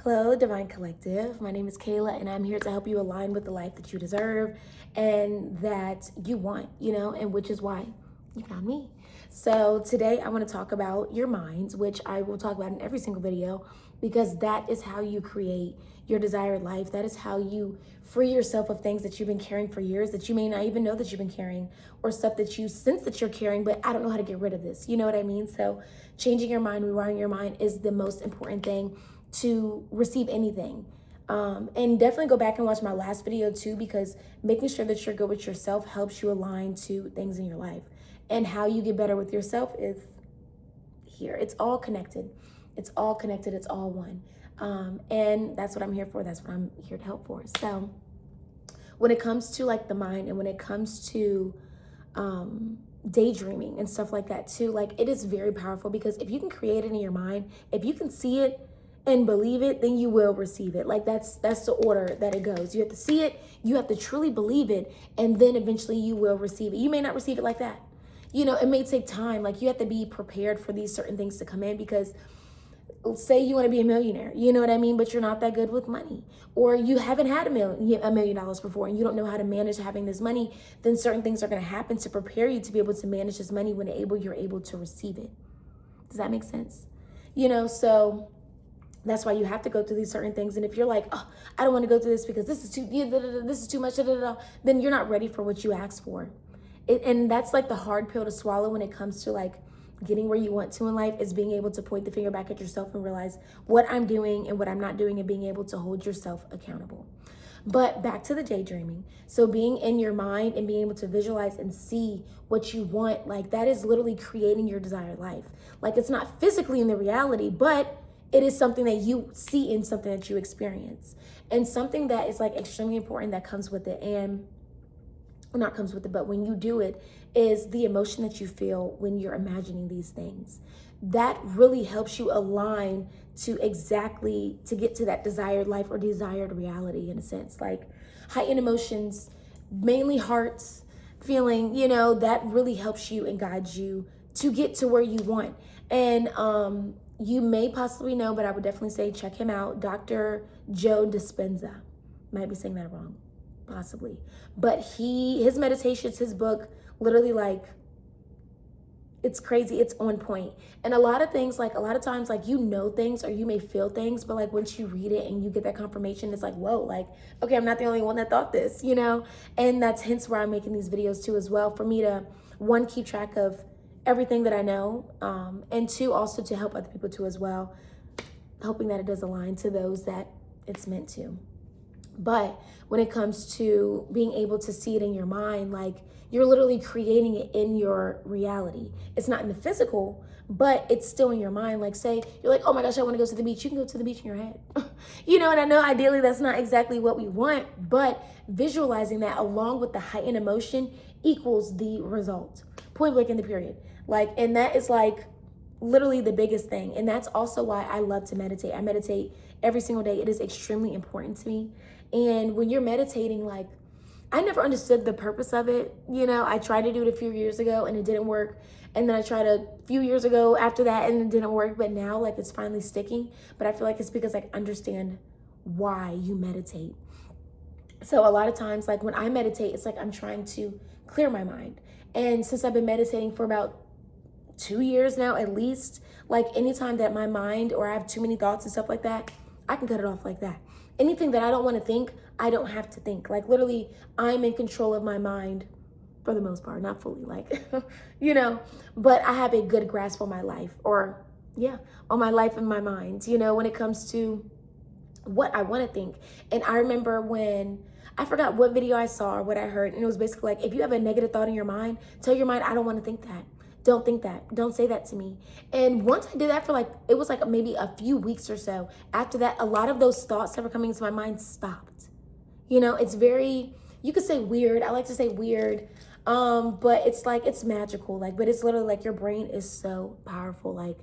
Hello, Divine Collective. My name is Kayla, and I'm here to help you align with the life that you deserve and that you want, and which is why you found me. So, today I want to talk about your minds, which I will talk about in every single video because that is how you create your desired life. That is how you free yourself of things that you've been carrying for years that you may not even know that you've been carrying, or stuff that you sense that you're carrying, but I don't know how to get rid of this. You know what I mean? So, changing your mind, rewiring your mind is the most important thing to receive anything. And definitely go back and watch my last video too, because making sure that you're good with yourself helps you align to things in your life. And how you get better with yourself is here. It's all connected. It's all connected. It's all one. And that's what I'm here for. That's what I'm here to help for. So when it comes to like the mind, and when it comes to daydreaming and stuff like that too, like it is very powerful, because if you can create it in your mind, if you can see it and believe it, then you will receive it. Like that's the order that it goes. You have to see it, you have to truly believe it, and then eventually you will receive it. You may not receive it like that. It may take time. Like you have to be prepared for these certain things to come in, because say you want to be a millionaire, you know what I mean? But you're not that good with money, or you haven't had $1 million before and you don't know how to manage having this money, then certain things are going to happen to prepare you to be able to manage this money when you're able to receive it. Does that make sense? So that's why you have to go through these certain things. And if you're like, oh, I don't want to go through this because this is too much, then you're not ready for what you asked for. And that's like the hard pill to swallow when it comes to like getting where you want to in life, is being able to point the finger back at yourself and realize what I'm doing and what I'm not doing, and being able to hold yourself accountable. But back to the daydreaming. So being in your mind and being able to visualize and see what you want, like that is literally creating your desired life. Like it's not physically in the reality, but it is something that you see in something that you experience, and something that is like extremely important that comes with it. And not comes with it, but when you do it, is the emotion that you feel when you're imagining these things. That really helps you align to get to that desired life or desired reality, in a sense. Like heightened emotions, mainly hearts, feeling, that really helps you and guides you to get to where you want. And you may possibly know, but I would definitely say check him out, Dr. Joe Dispenza. Might be saying that wrong, possibly. But his meditations, his book, literally, like, it's crazy. It's on point. And a lot of times, like things, or you may feel things, but like once you read it and you get that confirmation, it's like, whoa, like, okay, I'm not the only one that thought this, And that's hence why I'm making these videos too as well, for me to, one, keep track of everything that I know, and two, also to help other people too as well, hoping that it does align to those that it's meant to. But when it comes to being able to see it in your mind, like you're literally creating it in your reality. It's not in the physical, but it's still in your mind. Like say you're like, oh my gosh, I want to go to the beach. You can go to the beach in your head. And I know ideally that's not exactly what we want, but visualizing that along with the heightened emotion equals the result. Point blank in the period. Like, and that is like literally the biggest thing. And that's also why I love to meditate. I meditate every single day. It is extremely important to me. And when you're meditating, like, I never understood the purpose of it. I tried to do it a few years ago and it didn't work. And then I tried a few years ago after that and it didn't work. But now, like, it's finally sticking. But I feel like it's because I understand why you meditate. So a lot of times, like when I meditate, it's like I'm trying to clear my mind. And since I've been meditating for about 2 years now, at least, like anytime that my mind, or I have too many thoughts and stuff like that, I can cut it off like that. Anything that I don't want to think, I don't have to think. Like literally, I'm in control of my mind for the most part, not fully, like, but I have a good grasp on my life, or on my life and my mind, when it comes to what I want to think. And I remember when, I forgot what video I saw or what I heard, and it was basically like, if you have a negative thought in your mind, tell your mind, I don't want to think that. Don't think that. Don't say that to me. And once I did that for it was like maybe a few weeks or so. After that, a lot of those thoughts that were coming into my mind stopped. It's very, you could say weird. I like to say weird. But it's like, it's magical. But it's literally like your brain is so powerful. Like,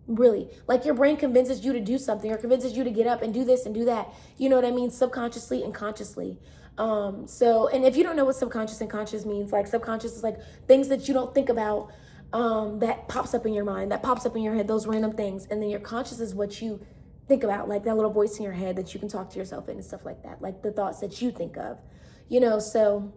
really, like your brain convinces you to do something, or convinces you to get up and do this and do that. You know what I mean? Subconsciously and consciously. And if you don't know what subconscious and conscious means, like subconscious is like things that you don't think about, that pops up in your mind, that pops up in your head, those random things. And then your conscious is what you think about, like that little voice in your head that you can talk to yourself in and stuff like that, like the thoughts that you think of, so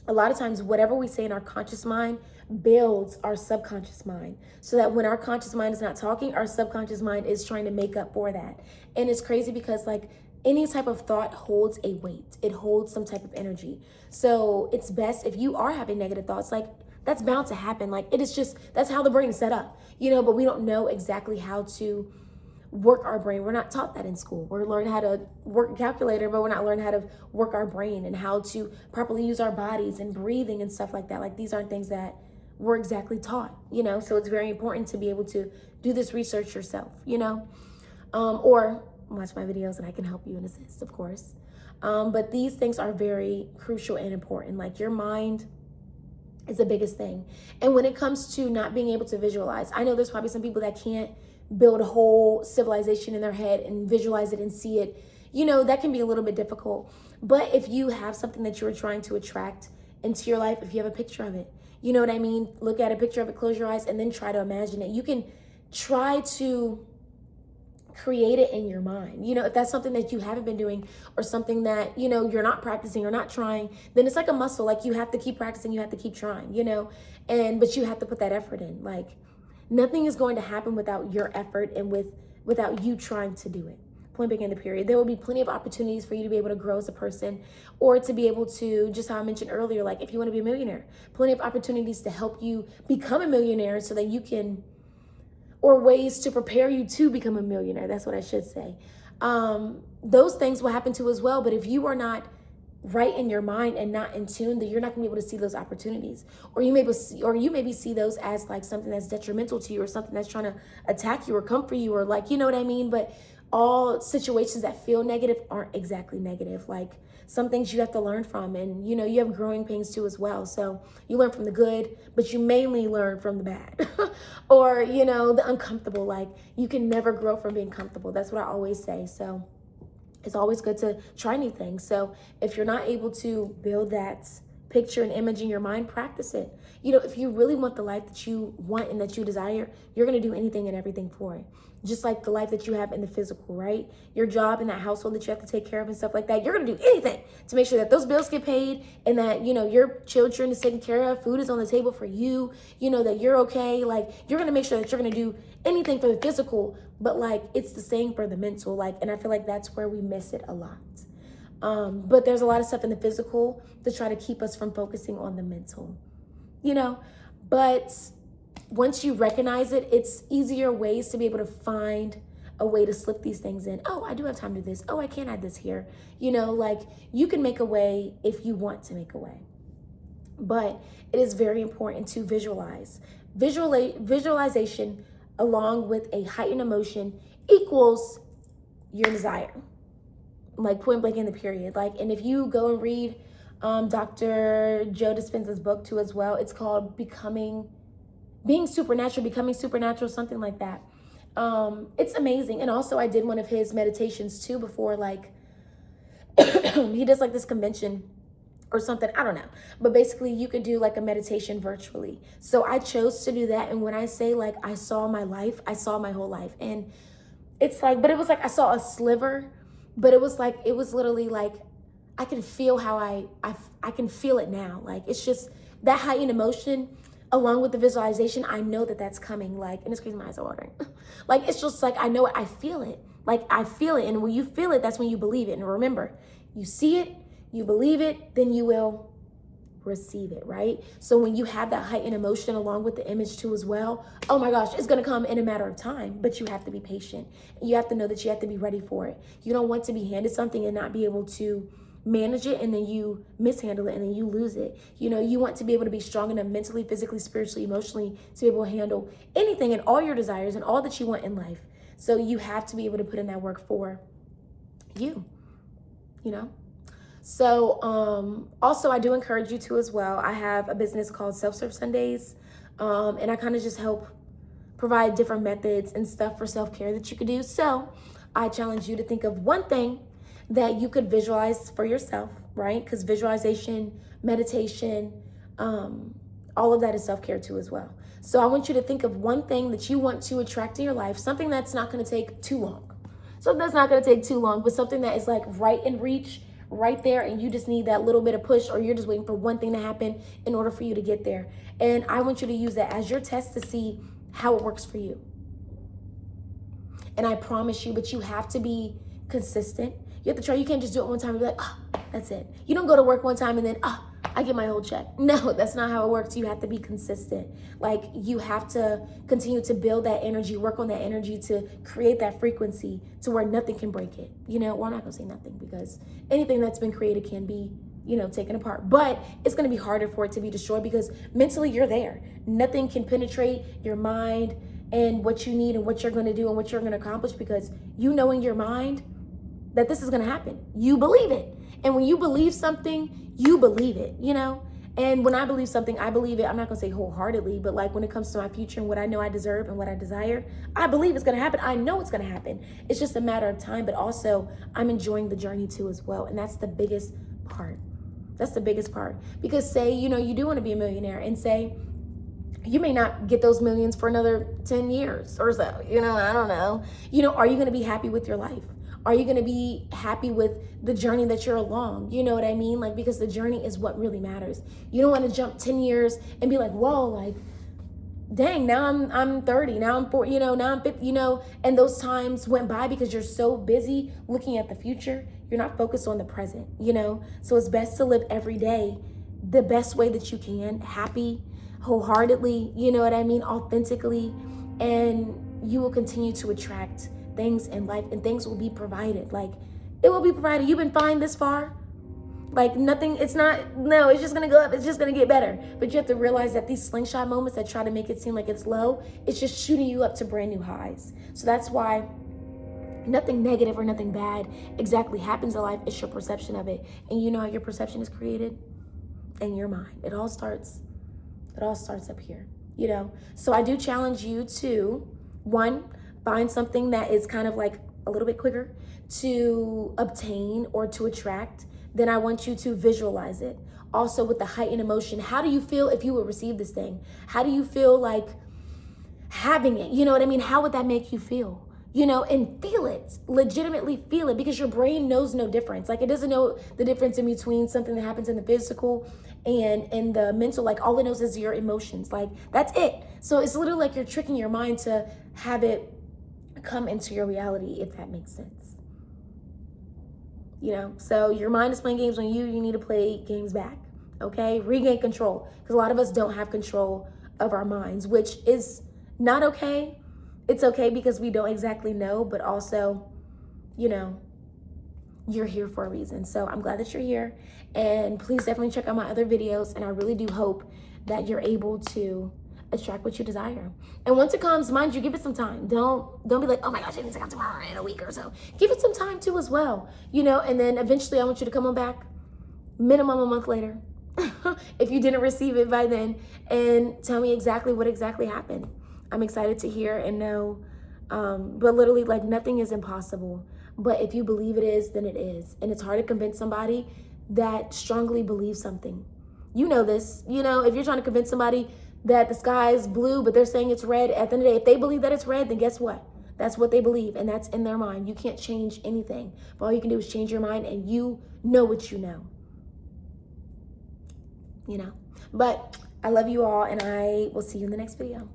a lot of times whatever we say in our conscious mind builds our subconscious mind, so that when our conscious mind is not talking, our subconscious mind is trying to make up for that. And it's crazy because like any type of thought holds a weight, it holds some type of energy. So it's best if you are having negative thoughts, like that's bound to happen. Like it is just, that's how the brain is set up, but we don't know exactly how to work our brain. We're not taught that in school. We're learning how to work a calculator, but we're not learning how to work our brain and how to properly use our bodies and breathing and stuff like that. Like these aren't things that we're exactly taught, so it's very important to be able to do this research yourself, or watch my videos and I can help you and assist, of course. But these things are very crucial and important. Like your mind is the biggest thing. And when it comes to not being able to visualize, I know there's probably some people that can't build a whole civilization in their head and visualize it and see it. That can be a little bit difficult. But if you have something that you're trying to attract into your life, if you have a picture of it, you know what I mean? Look at a picture of it, close your eyes, and then try to imagine it. You can try to create it in your mind. If that's something that you haven't been doing or something that, you're not practicing or not trying, then it's like a muscle. Like you have to keep practicing, you have to keep trying, but you have to put that effort in. Like nothing is going to happen without your effort and without you trying to do it. Point blank in the period. There will be plenty of opportunities for you to be able to grow as a person, or to be able to, just how I mentioned earlier, like if you want to be a millionaire, plenty of opportunities to help you become a millionaire so that you can, or ways to prepare you to become a millionaire. That's what I should say. Those things will happen too as well. But if you are not right in your mind and not in tune, then you're not gonna be able to see those opportunities. Or you maybe see those as like something that's detrimental to you, or something that's trying to attack you or come for you, or like, you know what I mean? But all situations that feel negative aren't exactly negative. Like some things you have to learn from, and you have growing pains too as well. So you learn from the good, but you mainly learn from the bad or the uncomfortable. Like you can never grow from being comfortable. That's what I always say. So it's always good to try new things. So if you're not able to build that picture and image in your mind, practice it. If you really want the life that you want and that you desire, you're going to do anything and everything for it. Just like the life that you have in the physical, right? Your job in that household that you have to take care of and stuff like that. You're going to do anything to make sure that those bills get paid, and that, your children is taken care of, food is on the table for you, that you're okay. Like you're going to make sure that you're going to do anything for the physical, but like it's the same for the mental. Like, and I feel like that's where we miss it a lot. But there's a lot of stuff in the physical to try to keep us from focusing on the mental, but once you recognize it, it's easier ways to be able to find a way to slip these things in. Oh, I do have time to do this. Oh, I can add this here. Like you can make a way if you want to make a way. But it is very important to visualize. Visualization along with a heightened emotion equals your desire. Like point blank in the period. Like, and if you go and read Dr. Joe Dispenza's book too as well, it's called Becoming Supernatural, something like that. It's amazing. And also I did one of his meditations too before, like he does like this convention or something, I don't know, but basically you could do like a meditation virtually. So I chose to do that. And when I say like I saw my life, I saw my whole life. And it's like, but it was like I saw a sliver, but it was literally like I can feel how I can feel it now. Like it's just that heightened emotion along with the visualization. I know that that's coming. Like, and it's crazy, my eyes are watering. Like it's just like I know it, I feel it. Like I feel it, and when you feel it, that's when you believe it. And remember, you see it, you believe it, then you will receive it, right? So when you have that heightened emotion along with the image too as well, oh my gosh, it's gonna come in a matter of time, but you have to be patient. You have to know that you have to be ready for it. You don't want to be handed something and not be able to manage it, and then you mishandle it and then you lose it. You want to be able to be strong enough mentally, physically, spiritually, emotionally to be able to handle anything and all your desires and all that you want in life. So you have to be able to put in that work for you, So also I do encourage you to as well. I have a business called Self-Serve Sundays, and I kind of just help provide different methods and stuff for self-care that you could do. So I challenge you to think of one thing that you could visualize for yourself, right? Because visualization, meditation, all of that is self-care too as well. So I want you to think of one thing that you want to attract in your life, something that's not going to take too long, something that's not going to take too long, but something that is like right in reach, right there, and you just need that little bit of push, or you're just waiting for one thing to happen in order for you to get there. And I want you to use that as your test to see how it works for you. And I promise you, but you have to be consistent. You have to try. You can't just do it one time and be like, oh, that's it. You don't go to work one time and then, oh, I get my whole check. No, that's not how it works. You have to be consistent. Like, you have to continue to build that energy, work on that energy to create that frequency to where nothing can break it. You know, well, I'm not gonna say nothing, because anything that's been created can be, you know, taken apart, but it's going to be harder for it to be destroyed, because mentally you're there. Nothing can penetrate your mind and what you need and what you're going to do and what you're going to accomplish, because you know in your mind that this is going to happen. You believe it. And when you believe something, you believe it, you know? And when I believe something, I believe it. I'm not going to say wholeheartedly, but like when it comes to my future and what I know I deserve and what I desire, I believe it's going to happen. I know it's going to happen. It's just a matter of time, but also I'm enjoying the journey too as well. And that's the biggest part. That's the biggest part. Because say, you know, you do want to be a millionaire, and say you may not get those millions for another 10 years or so, you know, I don't know. You know, are you going to be happy with your life? Are you going to be happy with the journey that you're along? You know what I mean? Like, because the journey is what really matters. You don't want to jump 10 years and be like, whoa, like, dang, now I'm 30, now I'm 40, you know, now I'm 50, you know, and those times went by because you're so busy looking at the future. You're not focused on the present, you know? So it's best to live every day the best way that you can, happy, wholeheartedly, you know what I mean, authentically, and you will continue to attract things in life, and things will be provided. Like, it will be provided. You've been fine this far. Like, nothing, it's not, no, it's just gonna go up, it's just gonna get better. But you have to realize that these slingshot moments that try to make it seem like it's low, it's just shooting you up to brand new highs. So that's why nothing negative or nothing bad exactly happens in life. It's your perception of it. And you know how your perception is created? In your mind. It all starts up here, you know? So I do challenge you to, one, find something that is kind of like a little bit quicker to obtain or to attract. Then I want you to visualize it. Also, with the heightened emotion, how do you feel if you would receive this thing? How do you feel like having it? You know what I mean? How would that make you feel? You know, and feel it, legitimately feel it, because your brain knows no difference. Like, it doesn't know the difference in between something that happens in the physical and in the mental. Like, all it knows is your emotions. Like, that's it. So it's literally like you're tricking your mind to have it come into your reality, if that makes sense. You know, so your mind is playing games on you. You need to play games back, okay? Regain control, because a lot of us don't have control of our minds, which is not okay. It's okay because we don't exactly know, but also, you know, you're here for a reason. So I'm glad that you're here, and please definitely check out my other videos. And I really do hope that you're able to attract what you desire. And once it comes, mind you, give it some time. Don't be like, oh my gosh, it needs to come tomorrow, in a week or so. Give it some time too as well, you know. And then eventually I want you to come on back, minimum a month later, if you didn't receive it by then, and tell me exactly what exactly happened. I'm excited to hear and know, but literally, like, nothing is impossible. But if you believe it is, then it is. And it's hard to convince somebody that strongly believes something. You know this. You know, if you're trying to convince somebody that the sky is blue, but they're saying it's red, at the end of the day, if they believe that it's red, then guess what? That's what they believe, and that's in their mind. You can't change anything. But all you can do is change your mind, and you know what you know. You know? But I love you all, and I will see you in the next video.